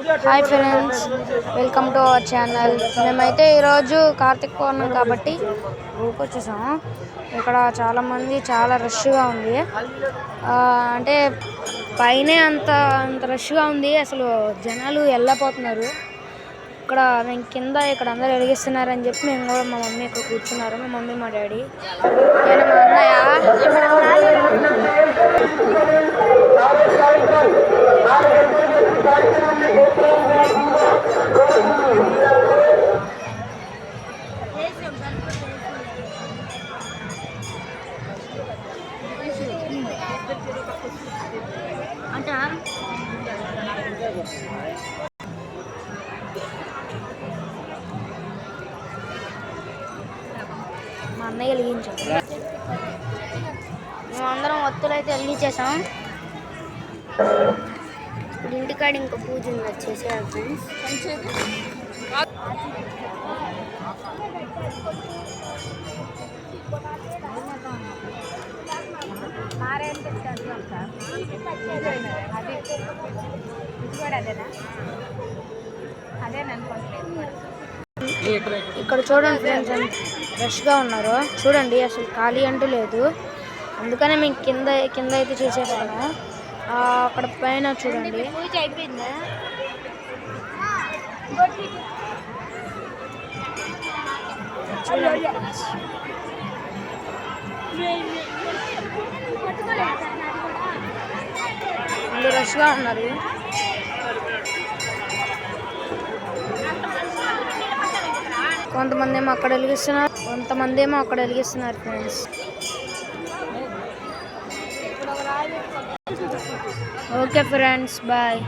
Hi friends, welcome to our channel. మేమైతే ఈరోజు కార్తీక పౌర్ణమి కాబట్టి ఊరికి వచ్చేసాము. ఇక్కడ చాలామంది చాలా రష్గా ఉంది. అంటే పైనే అంత రష్గా ఉంది, అసలు జనాలు వెళ్ళిపోతున్నారు. ఇక్కడ మేము కింద ఇక్కడ అందరు వెలిగిస్తున్నారని చెప్పి మేము కూడా మా మమ్మీ ఇక్కడ కూర్చున్నారు. మా మమ్మీ మా డాడీ నేను మా అన్నయ్య. మా అన్నయ్య వెలిగించాం. మేమందరం ఒత్తులు అయితే వెలిగించేసాం. ఇప్పుడు ఇంటికాడ ఇంకా పూజ ఉంది, వచ్చేసారు ఫ్రెండ్స్. ఇక్కడ చూడండి ఫ్రెండ్స్, రష్గా ఉన్నారు. చూడండి, అసలు ఖాళీ అంటూ లేదు. అందుకనే మేము కింద అయితే చేసేసాము. అక్కడ పైన చూడండి. పూజ అయిపోయిందా? చూడండి ఫుల్ రష్గా ఉన్నారు. కొంతమంది ఏమో అక్కడ వెలిగిస్తున్నారు, కొంతమంది ఏమో అక్కడ వెలిగిస్తున్నారు ఫ్రెండ్స్. Okay friends, bye.